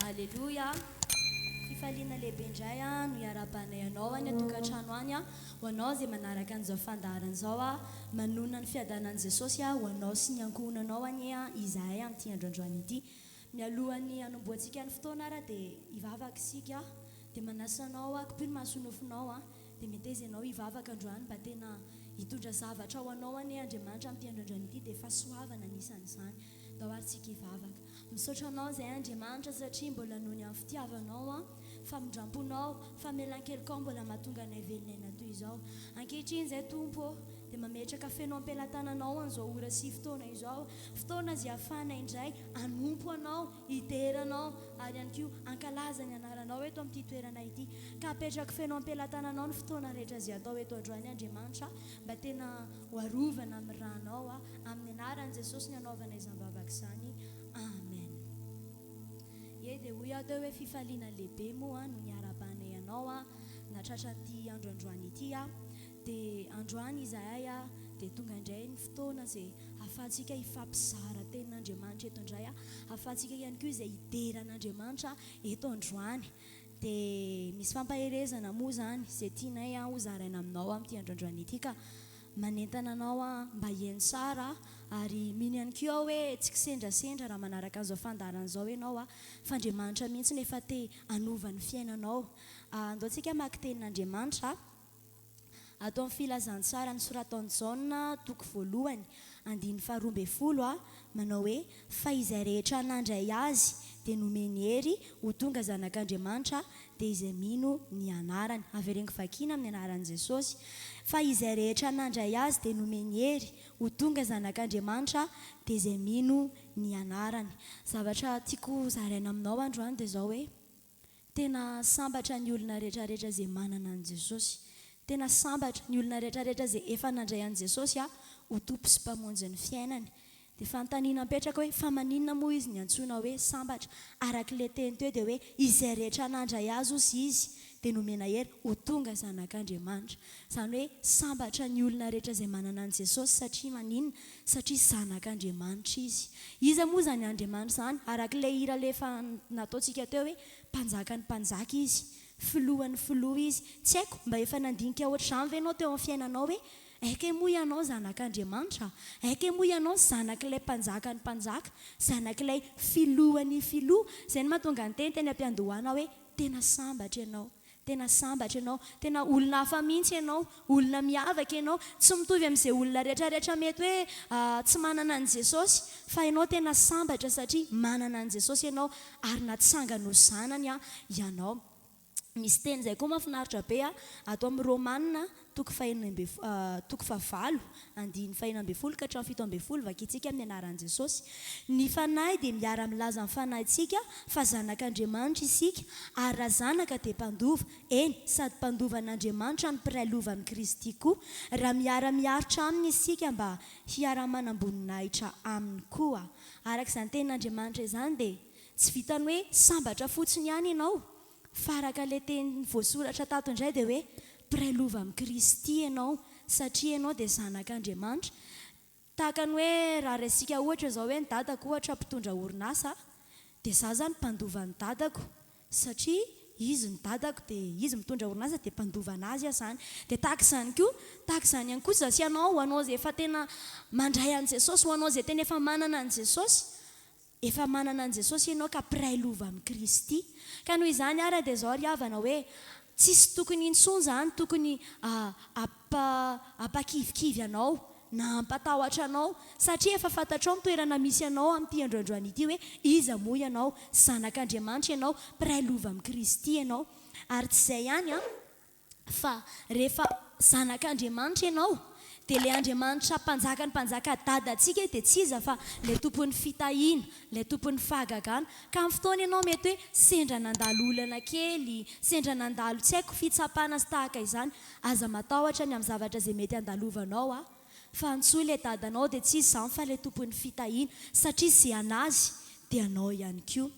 Alléluia. Fifaliana lehibe indray no iarabanay anao any atokantrano any ho anao zay manaraka an'izao fandaharan'izao manona ny fiadanan'i Jesosy ho anao sy ny ankohonanao any izahay amin'ity androandroany ity. Mialohan'ny hanomboantsika ny fotoana ara dia hivavaka isika dia manasa anao kopiny mahasonofinao dia mety izy ianao hivavaka androany mba tena hitondra zavatra ho anao any Andriamanitra amin'ity androandroany ity dia fahasoavana anisan'izany. Dao aritsika hivavaka. Misaotra anao zay Andriamanitra satria mbola noho ny amin'ny fitiavanao famindramponao famelan-keloka mbola mahatonga anay velonay toy izao. Ankehitriny zay Tompo dia mametraka feno ampelatananao an'izao ora sy fotoana izao, fotoana izay ahafahanay indray anompo anao, hiteranao ary ihany koa ankalaza ny anaranao eto amin'ity toerana ity. Ka apetraka feno ampelatananao ny fotoana rehetra izay atao eto androany Andriamanitra mba tena hoarovana amin'ny ranao amin'ny anaran'i Jesosy ny anaovana izany vavaka izany. Amen. Dia hoy aho teo hoe fifaliana lehibe moa no niara-banay anao natratra ity androandroany ity dia androany izahay dia tonga indray ny fotoana izay ahafahantsika hifampizara tenin'Andriamanitra eto indray ahafahantsika ihany koa izay hideran'Andriamanitra eto androany. Dia misy fampaherezana moa zany izay tianay ho zaraina aminao amin'ity androandroany ity ka manentana anao mba hiaino tsara ary mino ihany koa hoe tsy kisendrasendra raha manaraka an'izao fandaharan'izao ianao fa Andriamanitra mihitsy nefa te hanova ny fiainanao. Andaontsika maka tenin'Andriamanitra atao amin'ny filazantsara ny sorataon'i Jaona toko voalohany 2:12 manao hoe fa izay rehetra nandray azy dia nomeny hery ho tonga zanak'Andriamanitra dia izay mino ny anarany. Averengy vakina amin'ny anaran'i Jesosy. Fa izay rehetra nandray azy dia nomeny hery ho tonga zanak'Andriamanitra dia izay mino ny anarany. Zavatra tiako zaraina aminao androany dia izao hoe tena sambatra ny olona rehetrarehetra izay manana an'i Jesosy. Tena sambatra ny olona rehetrarehetra izay efa nandray an'i Jesosy ho tompo sy mpamonjy ny fiainany. Dia fanontaniana mipetraka hoe fa maninona moa izy ny antsoina hoe sambatra? Arak'ilay teny teo dia hoe izay rehetra nandray azy ozy izy dia nomena hery ho tonga zanak'Andriamanitra. Izany hoe sambatra ny olona rehetra izay manana an'i Jesosy satria maninona? Satria zanak'Andriamanitra izy. Iza moa zany Andriamanitra zany? Arak'ilay hira lefa nataontsika teo hoe mpanjakan'ny mpanjaka izy, filohan'ny filoha izy. Tsy haiko mba efa nandinika ohatr'izany ve ianao teo amin'ny fiainanao hoe aika moa ianao zanak'Andriamanitra? Aika moa ianao zanak'ilay mpanjakan'ny mpanjaka, zanak'ilay filohan'ny filoha? Izay no mahatonga ny teny am-piandohana hoe tena sambatra ianao. Tena sambatra ianao, tena olona hafa mihitsy ianao, olona miavaka ianao, tsy mitovy amin'izay olona rehetrarehetra mety hoe tsy manana an'i Jesosy, fa ianao tena sambatra satria manana an'i Jesosy ianao ary natsangano zanany ianao. Misy teny izay koa mahafinaritra be atao amin'ny Romanina toko 5:12 ka hatramin'ny 7:12 vakitsika amin'ny anaran'i Jesosy. Ny fanahy dia miara-milaza amin'ny fanahintsika fa zanak'Andriamanitra isika ary raha zanaka dia mpandova, eny sady mpandovan'Andriamanitra ny mpiray lova amin'ny Kristy koa. Raha miara-miaritra aminy isika mba hiara-manamboninahitra aminy koa. Arak'izany tenin'Andriamanitra izany dia tsy vitany hoe sambatra fotsiny ihany ianao, fa arak'ilay teny voasoratra tato indray dia hoe mpiray lova amin'ny Kristy ianao satria ianao dia zanak'Andriamanitra. tahaka ny hoe raha resika ohatra zao hoe ny dadako ohatra mpitondra orinasa dia za zany mpandovan'ny dadako satria izy ny dadako dia izy mitondra orinasa dia mpandovana azy zany dia tahaka izany ihany koa zasy ianao anao zay efa tena mandray an' Jesosy ho anao zay tena efa manana an' Jesosy ianao ka piray lova amin'ny Kristy ka noho izany ary dia zao ry havana hoe tsisy tokony intsony zany tokony ampakivikivy anao na ampatahotra anao satria efa fantatrao mitoerana misy anao amin'ity androandroany ity hoe iza moa ianao zanak'Andriamanitra ianao piray lova amin'ny Kristy ianao ary tsy izay ihany fa rehefa zanak'Andriamanitra ianao dia ilay Andriamanitra mpanjaka dadantsika dia tsy iza fa ilay tompon'ny fitahiana ilay tompon'ny fahagagana ka amin'ny fotoana ianao mety hoe sendra nandalo olana kely sendra nandalo tsy haiko fitsapana sy tahaka izany aza matahotra ny amin'ny zavatra izay mety andalovanao fa antsoa ilay dadanao dia tsy izy izany fa ilay tompon'ny fitahiana satria izay anazy dia anao ihany koa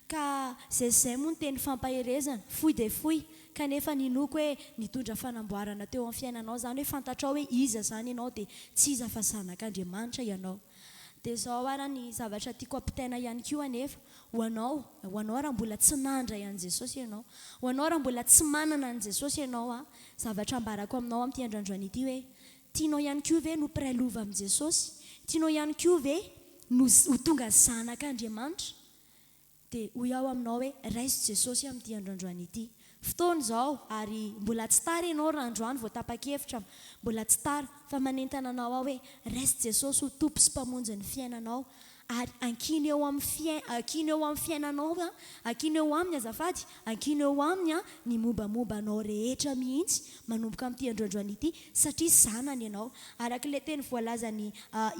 ka zay moa ny teny fampaherezana fohy dia fohy kanefa ninoko hoe nitondra fanamboarana teo amin'ny fiainanao zany hoe fantatrao hoe iza zany ianao dia tsy iza fa zanak'Andriamanitra ianao dia zao ara ny zavatra tiako ampitaina ihany koa anefa ho anao raha mbola tsy nandray an' Jesosy ianao ho anao raha mbola tsy manana an' Jesosy ianao zavatra ambarako aminao amin'ity androandroany ity hoe tianao ihany koa ve no piray lova amin'i Jesosy tianao ihany koa ve no ho tonga zanak'Andriamanitra dia ho iaho aminao hoe raiso Jesosy amin'ity androandroany ity fotoana izao ary mbola tsy tara ianao raha androany vao tapa-kevitra mbola tsy tara fa manentana anao hoe raiso Jesosy ho tompo sy mpamonjy ny fiainanao ary ankiny eo amin'ny fiainanao ankiny eo aminy azafady ankiny eo aminy ny mombamomba anao rehetra mihitsy manomboka amin'ity androandroany ity satria zanany ianao araka ilay teny voalazany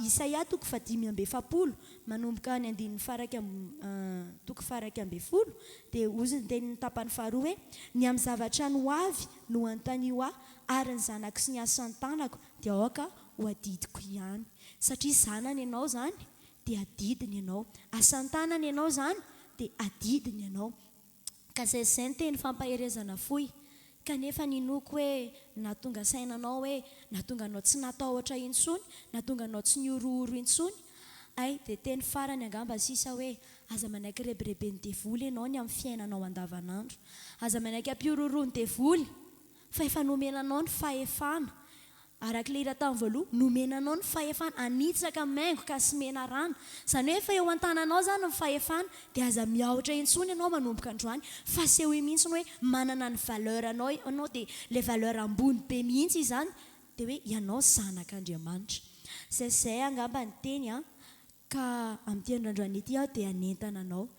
Isaia 5:7 manomboka ny 9:10 dia ozy ny tenin'ny tapany faharoa hoe ny amin'ny zavatra no avy no antanio ary ny zanako sy ny asan'ny tanako dia aoka ho adidiko ihany satria zanany ianao zany dia adidiny ianao asan'ny tanany ianao zany dia adidiny ianao ka zay ny teny fampaherezana fohy kanefa ninoko hoe natonga sainanao hoe natonga anao tsy natahotra intsony natonga anao tsy niorooro intsony dia teny farany angamba sisa hoe aza manaiky reberebe ny devoly ianao ny amin'ny fiainanao andavanandro aza manaiky ampiororo ny devoly fa efa nomenanao ny fahefana araka ilay hira tamin'ny voaloha nomenanao ny fahefana anitsaka maingo ka sy mena rano izany hoe efa eo an-tananao zany ny fahefana dia aza miahotra intsony ianao manomboka androany fa seho mihitsy hoe manana ny valeur anao dia ilay valeur ambony be mihitsy izany dia hoe ianao zanak'Andriamanitra zay angamba ny teny ka amin'ity androandroany ity dia anentana anao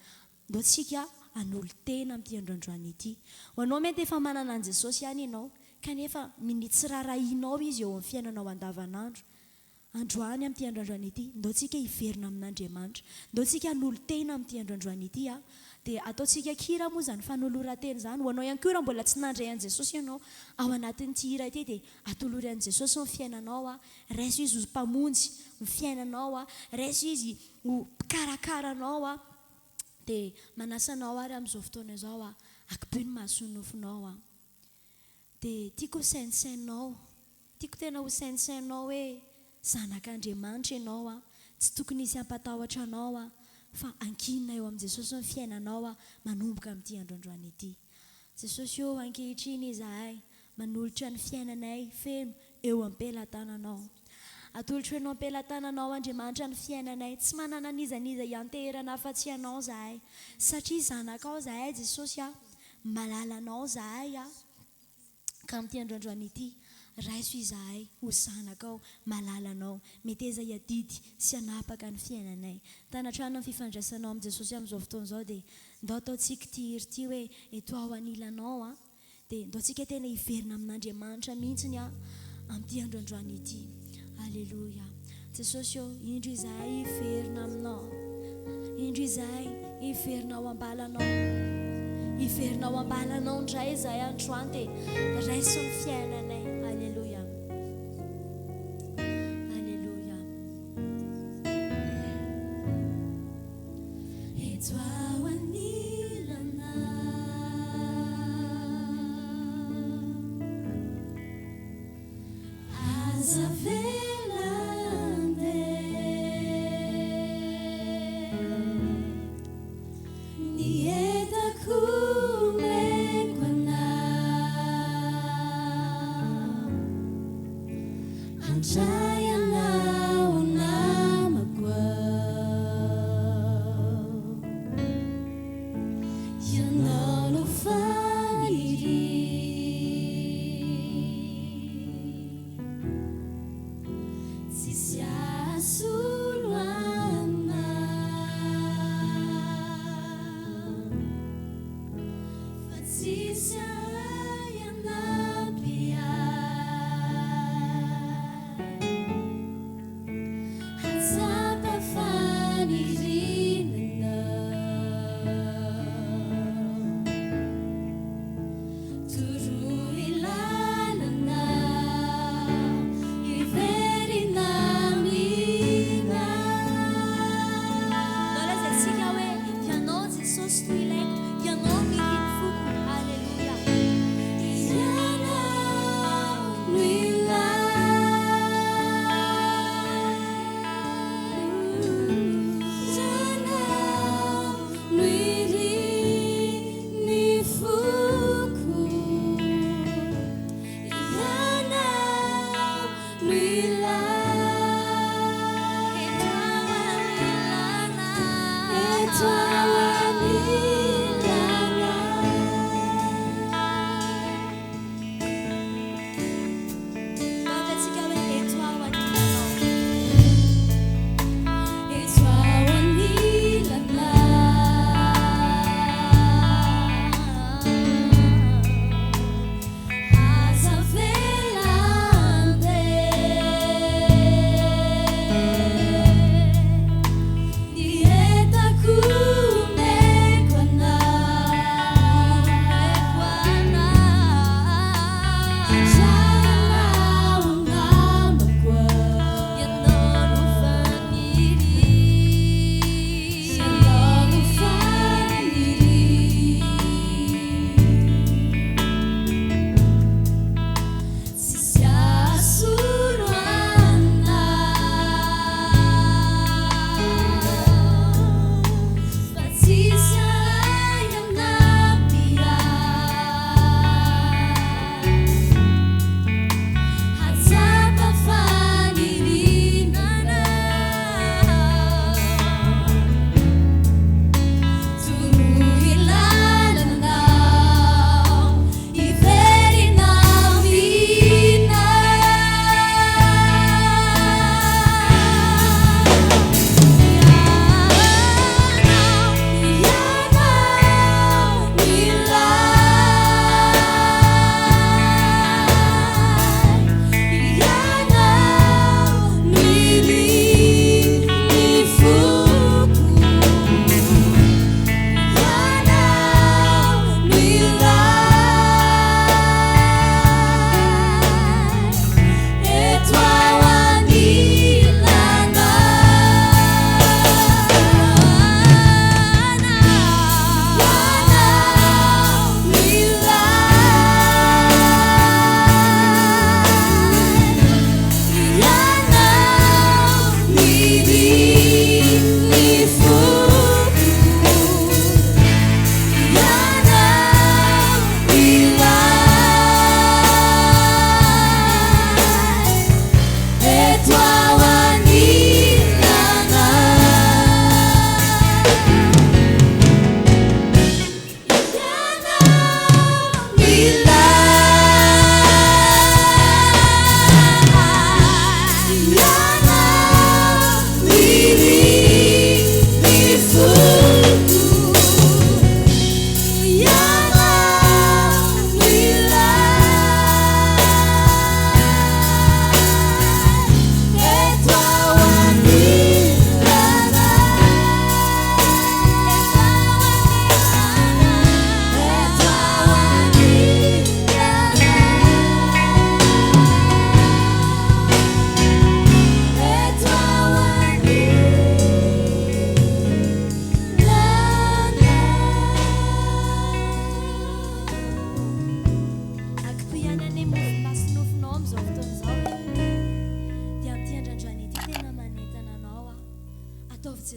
ndao tsika anolo tena amin'ity androandroany ity ho anao mety efa manana an' Jesosy ihany ianao kanefa minitsirarahinao izy eo amin'ny fiainanao andavanandro androany amin'ity androandroany ity ndao tsika hiverina amin'Andriamanitra ndao tsika hanolo tena amin'ity androandroany ity dia ataontsika kira moa zany fanoloran-teny zany ho anao ihany koa raha mbola tsy nandray an' Jesosy ianao ao anatin'ity hira ity dia atolory an' Jesosy ny fiainanao raiso izy ho mpamonjy ny fiainanao raiso izy ho mpikarakara dia manasanao ary amin'izao fotoana izao akipio ny mahasonofinao dia tiako sainisainao tiako tena ho sainisainao hoe zanak'Andriamanitra ianao tsy tokony isy ampatahotra anao fa ankinina eo amin'i Jesosy ny fiainanao manomboka amin'ity androandroany ity Jesosy eo ankehitriny izahay manolotra ny fiainanay feno eo am-pelantananao atolotra ianao am-pelantananao Andriamanitra ny fiainanay tsy manana nizaniza ianteherana afa-tsy ianao zahay satria zanakao zahay Jesosy malalanao zahay ka amin'ity androandroany ity raiso izahay ho zanakao malalanao mety eza hiadidy sy hanapaka ny fiainanay tanatrano ny fifandraisanao amin'i Jesosy amin'izao fotoana izao dia ndao ataontsika ity hira ity hoe eto aho anilanao dia ndao tsika tena hiverina amin'Andriamanitra mihitsy amin'ity androandroany ity Alleluia Jesosy indro izahay hiverina aminao indro izahay hiverina ao ambalanao hiverina ao ambalanao ndray izahay androany dia raiso ny fiainanay Alleluia Alleluia eto aho anilana aza velandea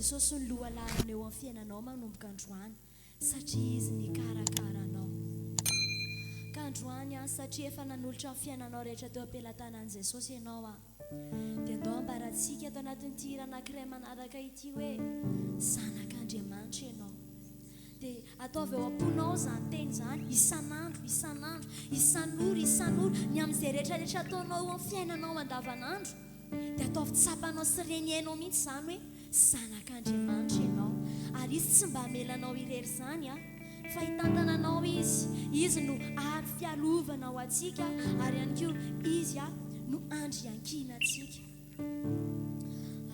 Jesosy ny lohalanina eo amin'ny fiainanao manomboka androany satria izy nikarakaranao. Ka androany satria efa nanolotra ny fiainanao rehetra teo am-pelatanan'i Jesosy ianao dia andao ambaratsika ato anatin'ity hira anankiray manaraka ity hoe Zanak'Andriamanitra ianao. Dia ataovy eo am-ponao izany teny izany isan'andro, isan'ora ny amin'izay rehetrarehetra ataonao eo amin'ny fiainanao andavanandro. Dia ataovy tsapanao sy renyenao mihitsy izany hoe Zanak'Andriamanitra ianao. Ary izy tsy mba hamelanao irery izany fahitantananao izy no ary fialovana ho atsika ary ihany koa izy no andriankina atsika.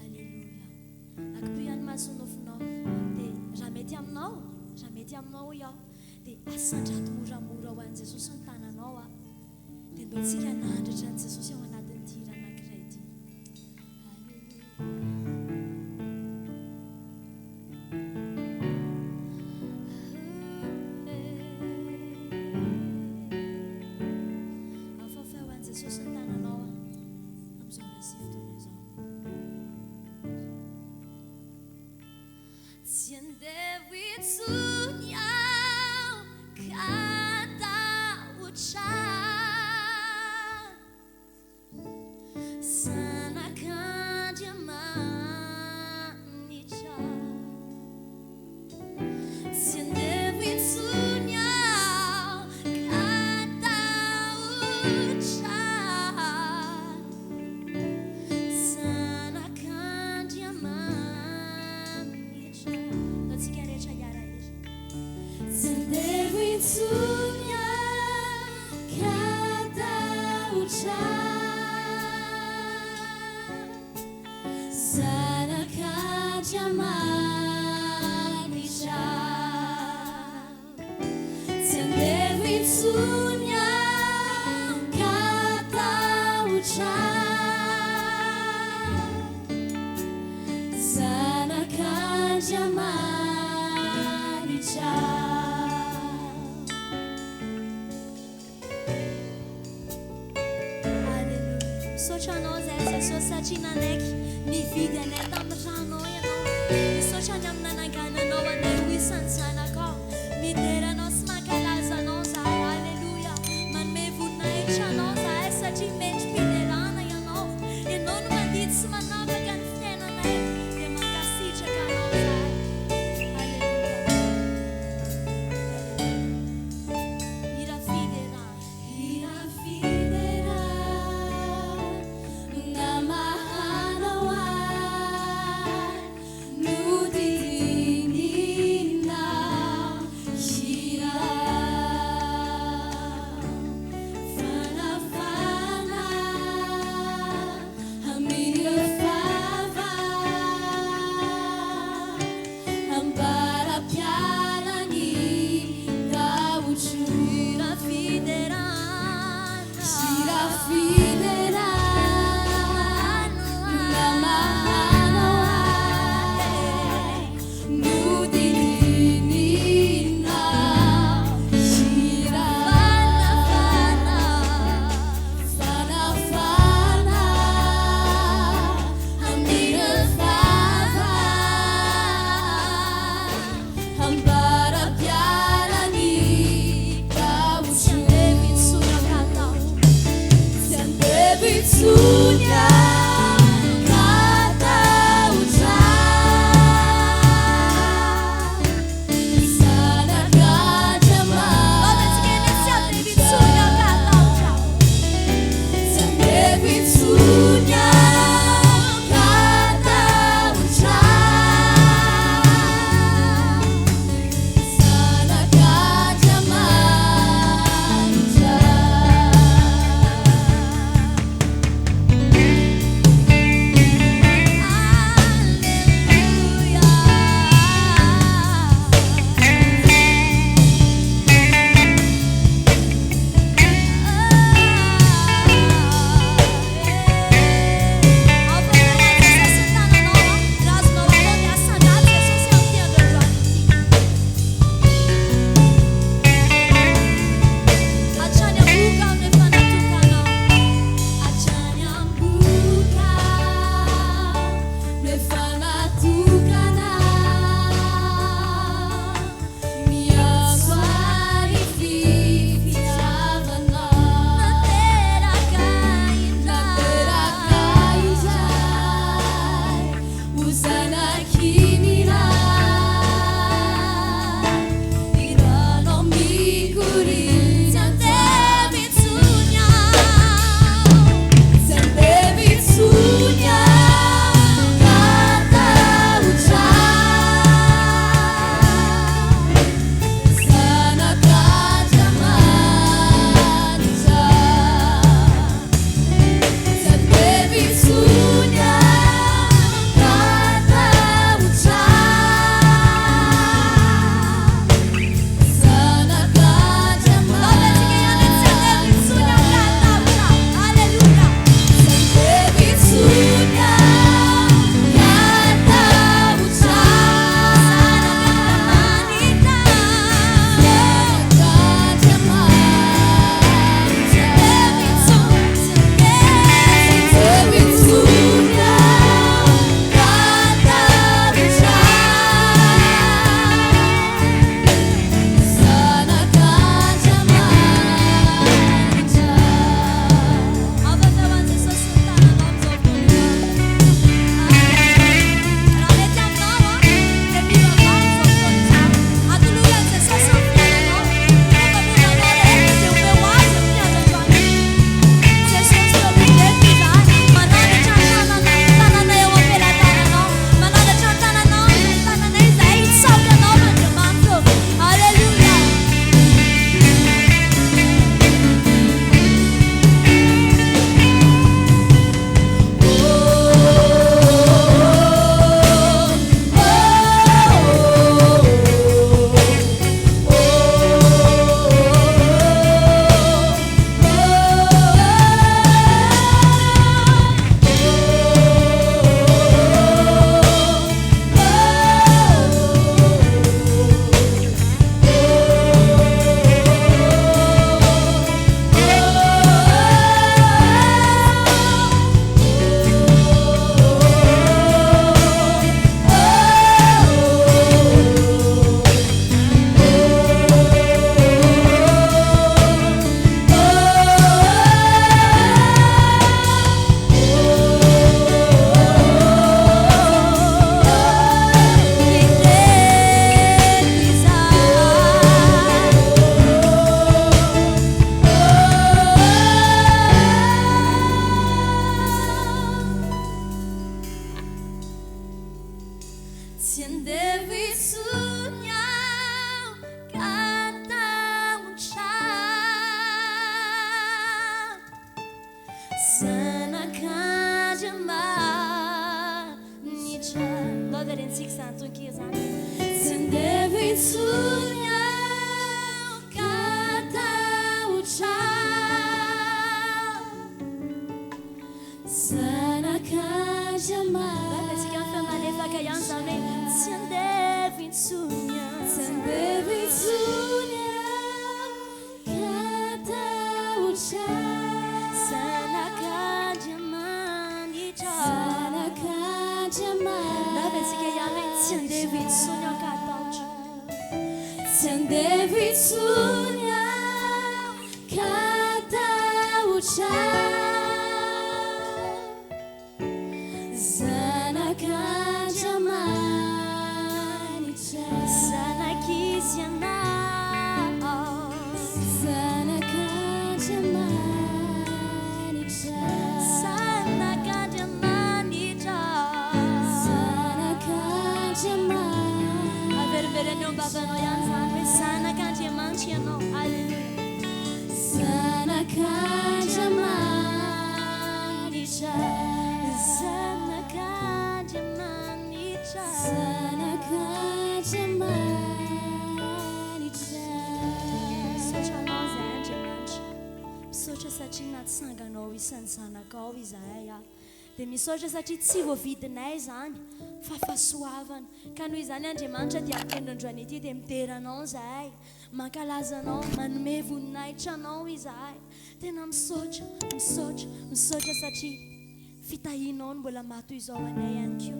Alleluia. Akitoy ihany mahasonofinao dia raha mety aminao iaho dia asandrato moramora ho an'i Jesosy ny tananao dia mba tsika nandratra an'i Jesosy ao anatin'ity raha anankiray ity. Afafay ho an'i Jesosy ny tananao amin'izao resifotona izao. Tsy andevo itsony aho katahotra Zanak'Andriamanitra. Tsy andevo itsony aho katahotra Zanak'Andriamanitra. Tatsika rehetra hiara izy. Tsy andevo itsony aho katahotra Zanak'Andriamanitra. Tsy andevo itsony aho katahotra Zanak'Andriamanitra. Alleluia. Misaotra anao zay Jesosy satria nanaiky nividy anay tamin'ny rano ianao. Misaotra ny amin'ny nanangananao anay ho isan'ny zanakao. Mideranao sy mankalaza anao zahay. Alleluia. Manome voninahitra anao zahay satria mety mpiderana ianao. Ianao no mandidy sy manapaka ny fiainanay dia mankasitraka anao zahay. Alleluia. Hira fidera namahana ho ahy no didinao devitsunya kataucha Zanak'Andriamanitra Zanak'Andriamanitra Zanak'Andriamanitra Averberenyo babano yan zany Zanak'Andriamanitra ianao Alleluia Zanak'Andriamanitra Zanak'Andriamanitra Zanak'Andriamanitra Misaotra anao zay Andriamanitra misaotra satria natsanganao isan'ny zanakao izahay dia misaotra satria tsy voavidinay zany fa fahasoavana ka noho izany Andriamanitra dia ampenondroany ity dia mideranao zahay mankalazanao manome voninahitra anao izahay tena misaotra satria fitahinao no mbola matoy izao anay ihany koa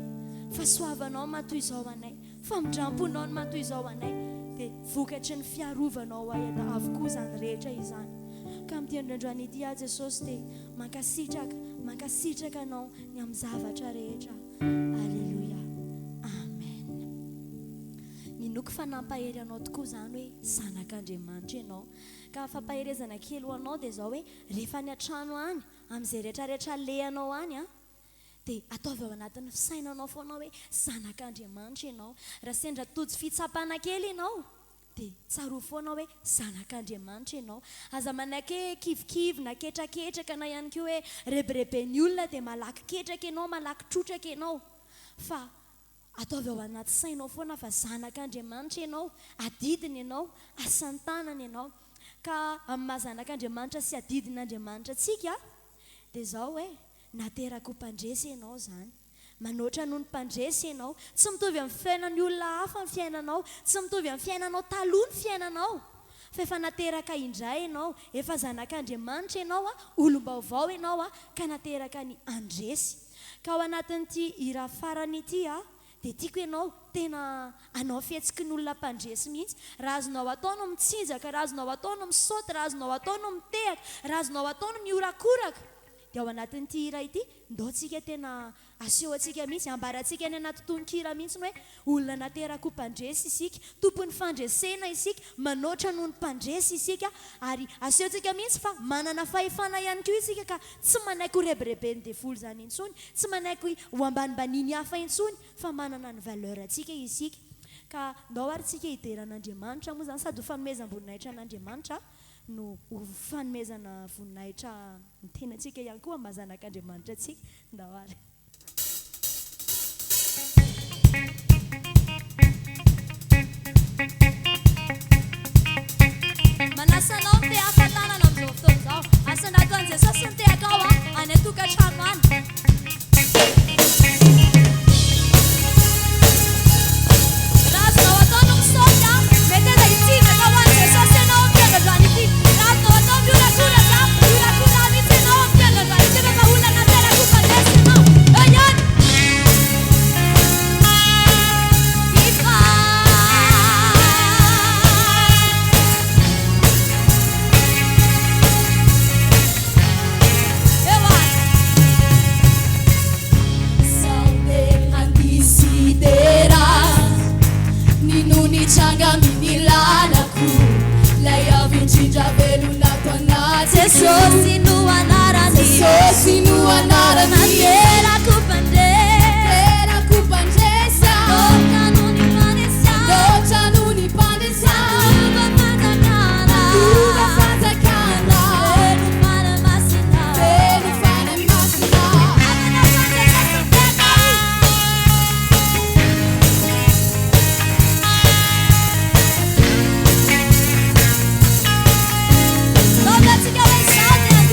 fahasoavanao matoy izao anay famindramponao no matoy izao anay dia vokatry ny fiarovanao avokoa zany rehetra izany ka amin'ity androandroany ity Jesosy dia mankasitraka anao ny amin'ny zavatra rehetra Alleluia Amen ninoky fanampahery anao tokoa zany hoe Zanak'Andriamanitra ianao ka fampaherezana kely ho anao dia zao hoe rehefa ny an-trano any amin'izay rehetrarehetra lehanao any dia ataovy ao anatin'ny fisainanao foana hoe Zanak'Andriamanitra ianao raha sendra tojo fitsapana kely ianao dia tsaro foana hoe Zanak'Andriamanitra ianao aza manake kivikivi na ketraketraka na ihany koa hoe rebirebe ny olona dia malaky ketraka ianao malaky trotraka ianao fa ataovy ao anaty sainao foana fa Zanak'Andriamanitra ianao adidiny ianao asantanana ianao ka amin'ny maha Zanak'Andriamanitra sy adidin'Andriamanitra atsika dia zao hoe nateraka ho mpandresy ianao zany manoatra noho ny mpandresy ianao tsy mitovy amin'ny fiainan'ny olona hafa ny fiainanao tsy mitovy amin'ny fiainanao taloha ny fiainanao fa efa nateraka indray ianao efa Zanak'Andriamanitra ianao olom-baovao ianao ka nateraka ny andresy ka ao anatin'ity hira farany ity dia tiako ianao tena anao fihetsiky ny olona mpandresy mihitsy raha azonao atao no mitsinjaka raha azonao atao no misaoty raha azonao atao no mitehaka raha azonao atao no miorakoraka dia ao anatin'ity hira ity ndaontsika tena aseho antsika mihitsy ambarantsika ny anaty tononkira mihitsy hoe olona nateraka ho mpandresy isika tompony fandresena isika manoatra noho ny mpandresy isika ary aseho antsika mihitsy fa manana fahefana ihany koa isika ka tsy manaiky ho rebirebeny devoly zany intsony tsy manaiky ho ambanibaniny hafa intsony fa manana ny valeur antsika isika ka ndao ary tsika hideran'Andriamanitra moa zany sady ho fanomezam-boninahitra an'Andriamanitra no ho fanomezana voninahitra ny tenantsika ihany koa maha Zanak'Andriamanitra atsika ndao ary manasanao te afatanana amin'izao fotoana izao asan'aton'i Jesosy ny tehaka ao any atokantrano any raha azonao atao no misaoty mety eza hitsingaka ho an'i Jesosy ianao amin'ny fiangadrano ity raha azonao atao miorakoraka mihitsy ianao amin'ny fiangadrano ity rehefa olona nateraka ho mpandresy ianao ihany Changamilanako lay avindrindra velona toanaty Jesosy no anarany Jesosy no anarany naterako mpandresa loatra noho ny mpandesa lova fanjakana feno fanamasina Let's go inside and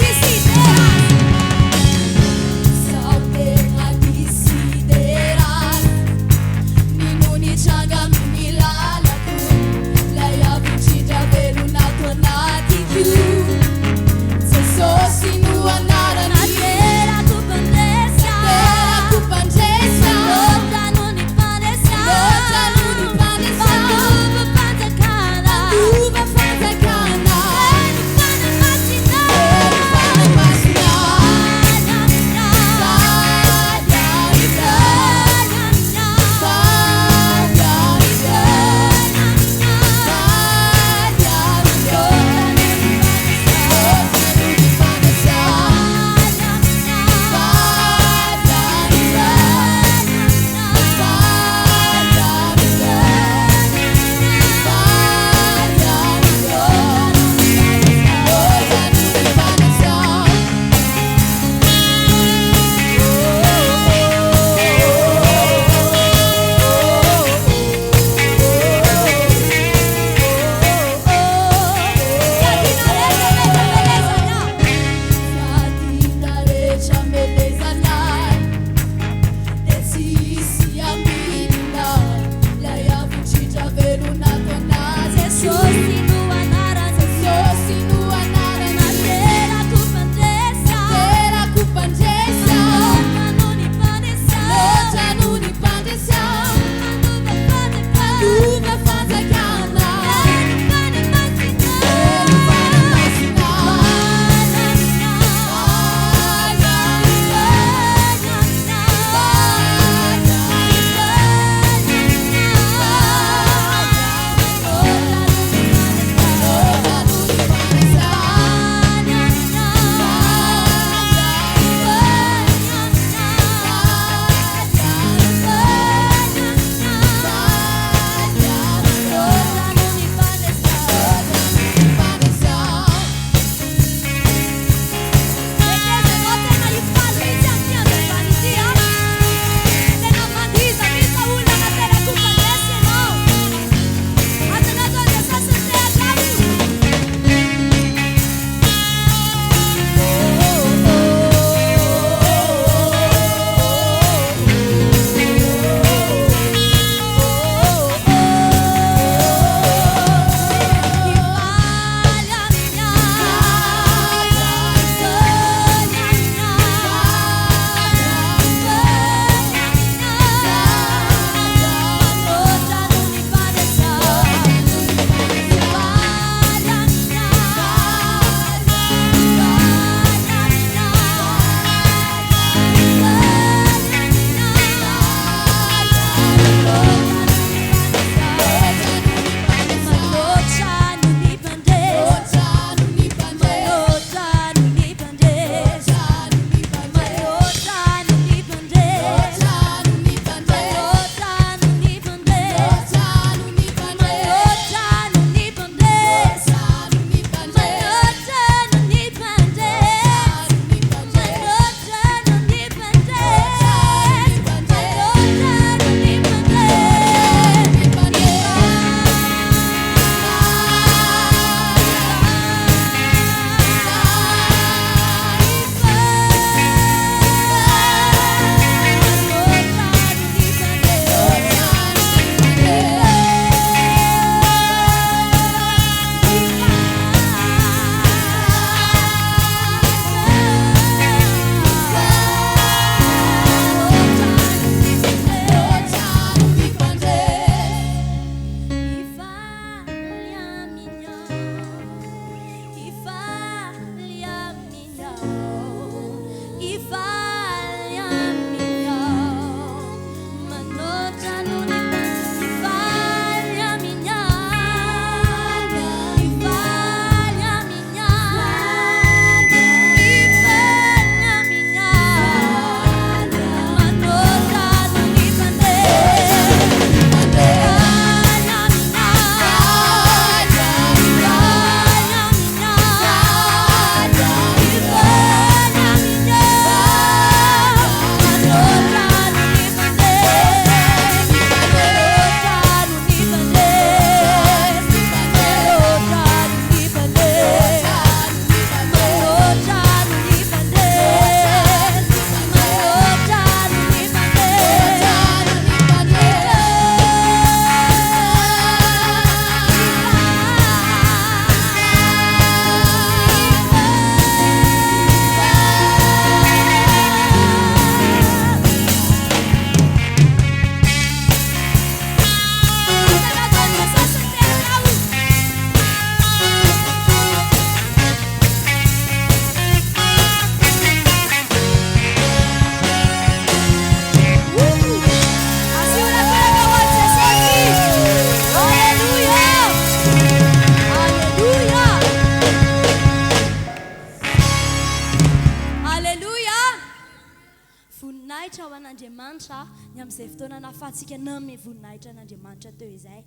ho an'Andriamanitra ny amin'izay fotoana nahafahantsika namy voninahitra an'Andriamanitra teo izay.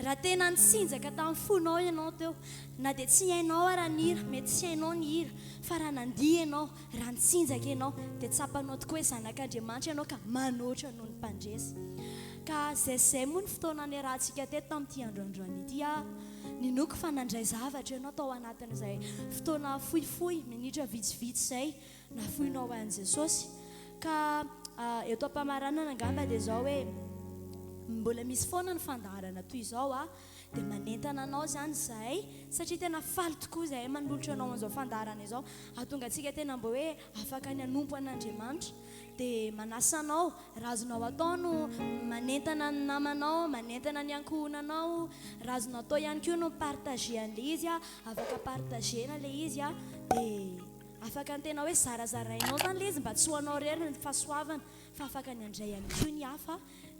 Raha tena nitsinjaka tamin'ny fonao ianao teo, na dia tsy hainao raha ny hira, mety tsy hainao ny hira, fa raha nandihy ianao, raha nitsinjaka ianao, dia tsapanao tokoa hoe zanak'Andriamanitra ianao ka manoatra noho ny mpandresy. Ka zay moa ny fotoana niarahantsika teto tamin'ity androandroany ity ninoko fa nandray zavatra ianao tao anatin'izay fotoana fohifohy minitra vitsivitsy izay nafohinao ho an'i Jesosy. Ka eto am-pamaranana angamba dia izao hoe mbola misy foana ny fandaharana toy izao dia manentana anao zany zahay satria tena faly tokoa zahay manolotra anao an'izao fandaharana izao, ahatonga antsika tena mbo hoe afaka ny hanompo an'Andriamanitra. Dia manasa anao, raha azonao atao no manentana ny namanao, manentana ny ankohonanao, raha azonao atao ihany koa no partager an'ilay izy afaka partagena ilay izy dia afaka ny tena hoe zarazarainao zany ilay izy mba tsy ho anao rery ny fahasoavana, fa afaka ny andray ihany koa ny hafa.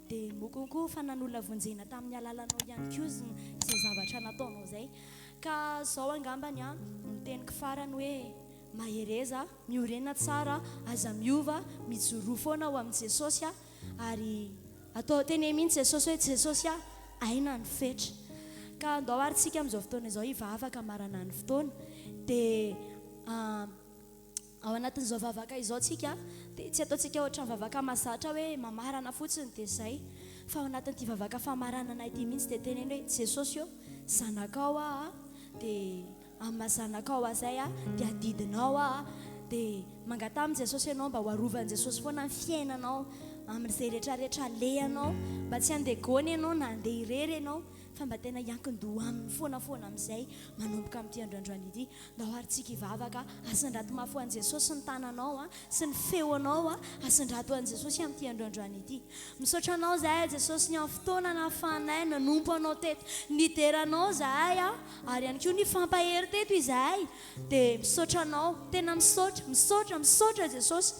Dia mokonkoa fa nanolona vonjena tamin'ny alalanao ihany koa izay zavatra nataonao izay. Ka izao angambany ny teniko farany hoe mahereza, miorena tsara, aza miova, mijoroa foana ho amin'i Jesosy ary atao teny mihitsy Jesosy hoe Jesosy aina ny fetra. Ka andao aryntsika amin'izao fotoana izao hivavaka marana ny fotoana dia ao anatin'izao vavaka izao tsika dia tsy ataontsika ohatra vavaka mahazatra hoe mamarana fotsiny dia izay, fa ao anatin'ity vavaka famaranana ity mihitsy dia teny hoe Jesosy eo zanakao dia amin'ny mahazanakao izay dia adidinao dia mangata amin'i Jesosy ianao mba ho arovan'i Jesosy foana ny fiainanao amin'izay rehetrarehetra alehanao, mba tsy handeha gony ianao na handeha irery ianao, fa mba tena hiankin-doha amin'ny foanafoana amin'izay manomboka amin'ity androandroany ity. Ndao aryntsika hivavaka, asandrato mafy ho an'i Jesosy ny tananao sy ny feonao asandrato ho an'i Jesosy amin'ity androandroany ity. Misaotra anao zahay Jesosy ny amin'ny fotoana nahafahanay nanompo anao teto, nideranao zahay ary ihany koa ny fampahery teto izahay. Dia misaotra anao, tena misaotra Jesosy.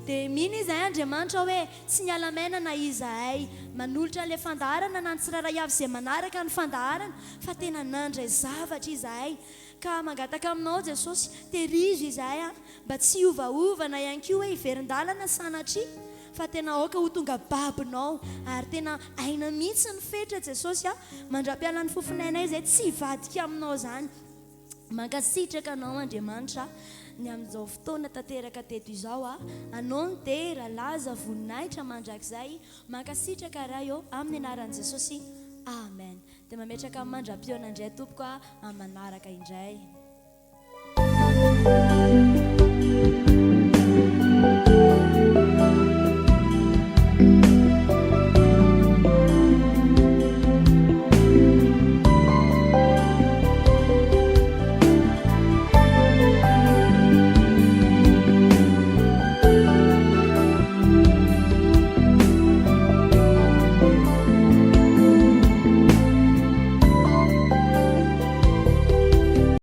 Dia mino izahay Andriamanitra hoe tsy niala maina na izahay manolotra ilay fandaharana na ny tsiraray avy izay manaraka ny fandaharana, fa tena nandray zavatra izahay. Ka mangataka aminao Jesosy, terizo izahay mba tsy iovaovana ihany koa hoe hiverin-dalana sanatria, fa tena aoka ho tonga babinao ary tena aina mihitsy ny fetra Jesosy mandra-piala ny fofinainay izay tsy hivadika aminao zany. Mankasitraka anao Andriamanitra ny amin'izao fotoana tanteraka teto izao anao ny dera laza voninahitra mandrakizay, mankasitraka raha eo amin'ny anaran'i Jesosy, amen. Dia mametraka amin'ny mandra-pionandray tompoko amin'ny manaraka indray.